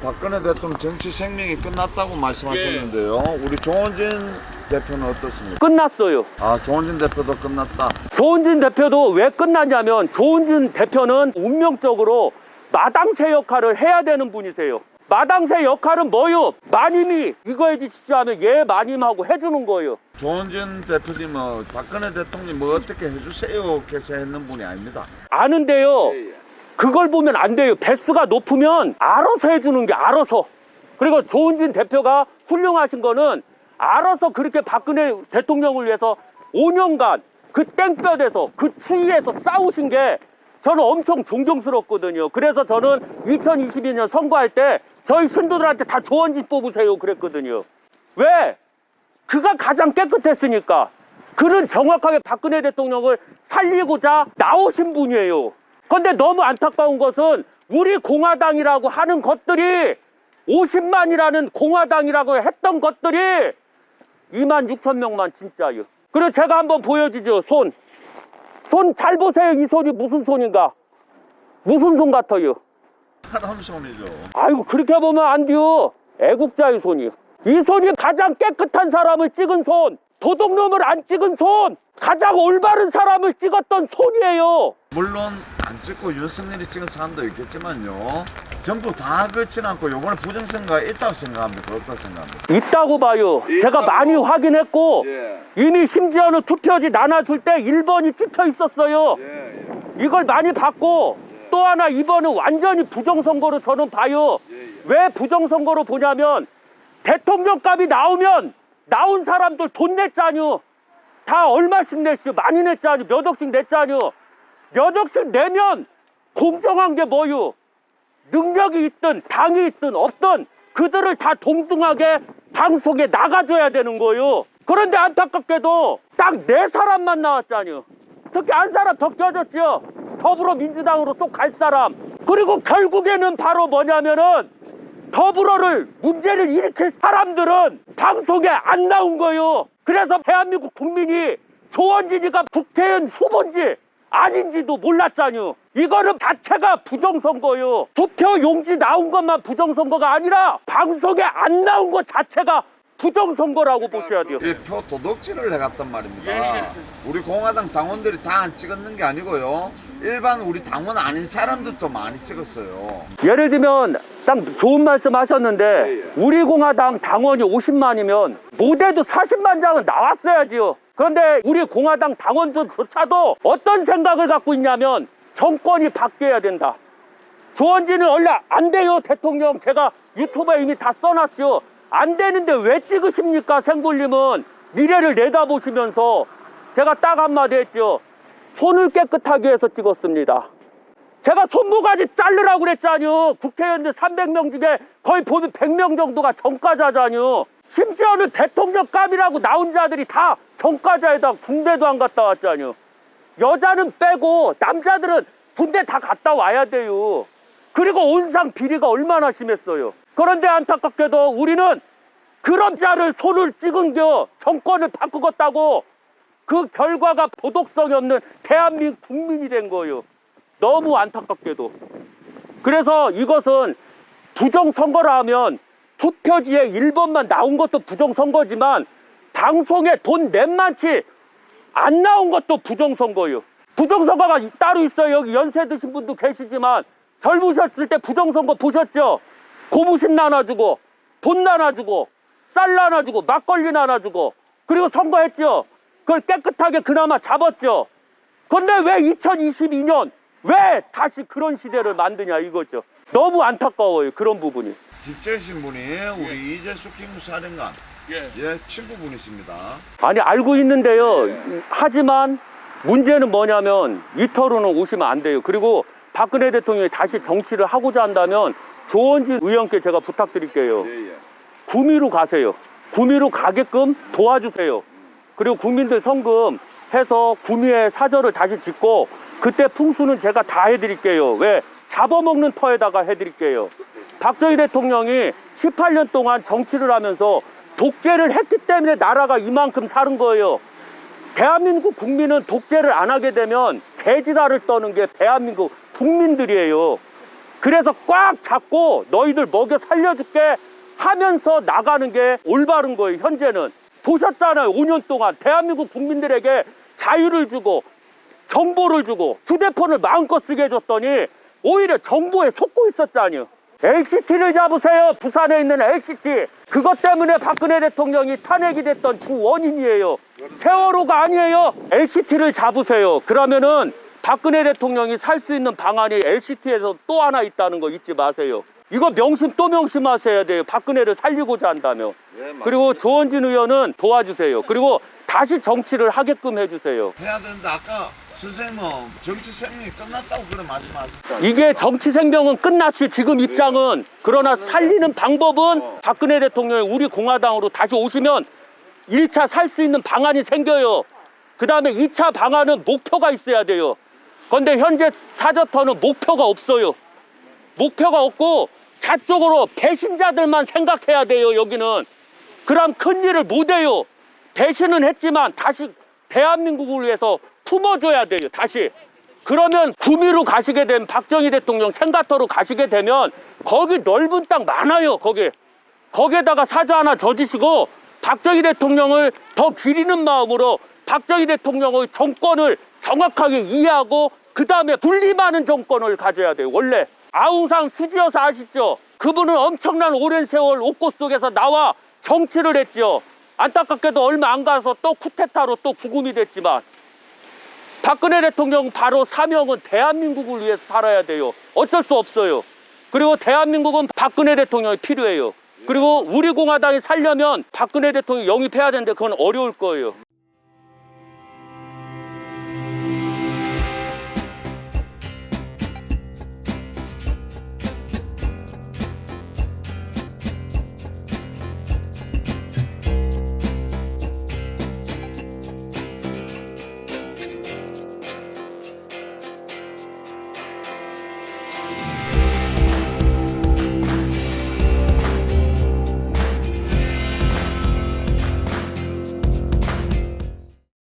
박근혜 대통령 정치 생명이 끝났다고 말씀하셨는데요. 우리 조원진 대표는 어떻습니까? 끝났어요. 아, 조원진 대표도 끝났다. 조원진 대표도 왜 끝났냐면 조원진 대표는 운명적으로 마당새 역할을 해야 되는 분이세요. 마당새 역할은 뭐요? 마님이 이거 해주시죠 하면 예 마님하고 해주는 거예요. 조원진 대표님은 박근혜 대통령 뭐 어떻게 해주세요 해서 했는 분이 아닙니다. 아는데요. 그걸 보면 안 돼요. 배수가 높으면 알아서 해주는 게 알아서. 그리고 조원진 대표가 훌륭하신 거는 알아서 그렇게 박근혜 대통령을 위해서 5년간 그 땡볕에서 그 추위에서 싸우신 게 저는 엄청 존경스럽거든요. 그래서 저는 2022년 선거할 때 저희 신도들한테 다 조원진 뽑으세요 그랬거든요. 왜? 그가 가장 깨끗했으니까. 그는 정확하게 박근혜 대통령을 살리고자 나오신 분이에요. 그런데 너무 안타까운 것은 우리 공화당이라고 하는 것들이 50만이라는 공화당이라고 했던 것들이 26,000명만 진짜요. 그리고 제가 한번 보여주죠. 손 잘 보세요. 이 손이 무슨 손인가? 무슨 손 같아요? 사람 손이죠. 아이고 그렇게 보면 안 돼요. 애국자의 손이요. 이 손이 가장 깨끗한 사람을 찍은 손, 도둑놈을 안 찍은 손, 가장 올바른 사람을 찍었던 손이에요. 물론 안 찍고 윤석열이 찍은 사람도 있겠지만요. 전부 다 그렇진 않고 요번에 부정선거가 있다고 생각합니다. 어떻게 생각합니까? 있다고 봐요. 제가 많이 확인했고 이미 심지어는 투표지 나눠줄 때 1번이 찍혀 있었어요. 이걸 많이 봤고 또 하나 이번은 완전히 부정선거로 저는 봐요. 왜 부정선거로 보냐면 대통령값이 나오면 나온 사람들 돈 냈잖요. 다 얼마씩 냈슈? 많이 냈잖요. 몇 억씩 냈잖요. 몇 억씩 내면 공정한 게 뭐요? 능력이 있든 당이 있든 없든 그들을 다 동등하게 방송에 나가줘야 되는 거예요. 그런데 안타깝게도 딱 4사람만 나왔잖요. 특히 한 사람 더 껴졌죠. 더불어민주당으로 쏙 갈 사람. 그리고 결국에는 바로 뭐냐면은 더불어를 문제를 일으킬 사람들은 방송에 안 나온 거예요. 그래서 대한민국 국민이 조원진이가 국회의원 후보인지 아닌지도 몰랐잖요. 이거는 자체가 부정선거예요. 투표 용지 나온 것만 부정선거가 아니라 방송에 안 나온 것 자체가 부정선거라고 보셔야 돼요. 표 도둑질을 해갔단 말입니다. 우리 공화당 당원들이 다 안 찍었는 게 아니고요. 일반 우리 당원 아닌 사람들도 많이 찍었어요. 예를 들면 딱 좋은 말씀 하셨는데 우리 공화당 당원이 50만이면 못해도 40만 장은 나왔어야지요. 그런데 우리 공화당 당원들조차도 어떤 생각을 갖고 있냐면 정권이 바뀌어야 된다. 조원진은 원래 안 돼요. 대통령 제가 유튜브에 이미 다 써놨죠. 안 되는데 왜 찍으십니까? 생불님은 미래를 내다보시면서 제가 딱 한마디 했죠. 손을 깨끗하게 해서 찍었습니다. 제가 손모가지 자르라고 그랬잖요. 국회의원들 300명 중에 거의 보면 100명 정도가 전과자잖요. 심지어는 대통령감이라고 나온 자들이 다 전과자에다 군대도 안 갔다 왔잖요. 여자는 빼고 남자들은 군대 다 갔다 와야 돼요. 그리고 온상 비리가 얼마나 심했어요. 그런데 안타깝게도 우리는 그런 자를 손을 찍은겨 정권을 바꾸겠다고 그 결과가 도덕성이 없는 대한민국 국민이 된 거예요. 너무 안타깝게도. 그래서 이것은 부정선거라 하면 투표지에 1번만 나온 것도 부정선거지만 방송에 돈 넷만치 안 나온 것도 부정선거예요. 부정선거가 따로 있어요. 여기 연세 드신 분도 계시지만 젊으셨을 때 부정선거 보셨죠? 고무신 나눠주고 돈 나눠주고 쌀 나눠주고 막걸리 나눠주고 그리고 선거했죠. 그걸 깨끗하게 그나마 잡았죠. 그런데 왜 2022년 왜 다시 그런 시대를 만드냐 이거죠. 너무 안타까워요. 그런 부분이. 집재신 분이 우리 이재숙 기무사령관 친구분이십니다. 아니 알고 있는데요. 하지만 문제는 뭐냐면 이터로는 오시면 안 돼요. 그리고 박근혜 대통령이 다시 정치를 하고자 한다면 조원진 의원께 제가 부탁드릴게요. 구미로 가세요. 구미로 가게끔 도와주세요. 그리고 국민들 성금 해서 구미에 사저를 다시 짓고 그때 풍수는 제가 다 해드릴게요. 왜? 잡아먹는 터에다가 해드릴게요. 박정희 대통령이 18년 동안 정치를 하면서 독재를 했기 때문에 나라가 이만큼 사는 거예요. 대한민국 국민은 독재를 안 하게 되면 개지랄을 떠는 게 대한민국 국민들이에요. 그래서 꽉 잡고 너희들 먹여 살려줄게 하면서 나가는 게 올바른 거예요. 현재는 보셨잖아요. 5년 동안 대한민국 국민들에게 자유를 주고 정보를 주고 휴대폰을 마음껏 쓰게 해줬더니 오히려 정보에 속고 있었잖아요. LCT를 잡으세요. 부산에 있는 LCT. 그것 때문에 박근혜 대통령이 탄핵이 됐던 주 원인이에요. 세월호가 아니에요. LCT를 잡으세요. 그러면은 박근혜 대통령이 살 수 있는 방안이 LCT에서 또 하나 있다는 거 잊지 마세요. 이거 명심 또 명심하셔야 돼요. 박근혜를 살리고자 한다면. 그리고 조원진 의원은 도와주세요. 그리고 다시 정치를 하게끔 해주세요. 해야 되는데 아까 선생님은 정치 생명이 끝났다고 그래 말씀하셨잖아요. 이게 정치 생명은 끝났지 지금 입장은. 그러나 살리는 방법은 박근혜 대통령이 우리 공화당으로 다시 오시면 1차 살 수 있는 방안이 생겨요. 그 다음에 2차 방안은 목표가 있어야 돼요. 그런데 현재 사저터는 목표가 없어요. 목표가 없고 자쪽으로 배신자들만 생각해야 돼요. 여기는. 그럼 큰 일을 못해요. 배신은 했지만 다시 대한민국을 위해서 품어줘야 돼요. 다시. 그러면 구미로 가시게 되면 박정희 대통령 생가터로 가시게 되면 거기 넓은 땅 많아요. 거기에다가 사저 하나 져주시고 박정희 대통령을 더 기리는 마음으로 박정희 대통령의 정권을 정확하게 이해하고 그 다음에 분리많은 정권을 가져야 돼요. 원래 아웅산 수지 여사 아시죠? 그분은 엄청난 오랜 세월 옥고 속에서 나와 정치를 했죠. 안타깝게도 얼마 안 가서 또 쿠데타로 또 구금이 됐지만 박근혜 대통령 바로 사명은 대한민국을 위해서 살아야 돼요. 어쩔 수 없어요. 그리고 대한민국은 박근혜 대통령이 필요해요. 그리고 우리 공화당이 살려면 박근혜 대통령이 영입해야 되는데 그건 어려울 거예요.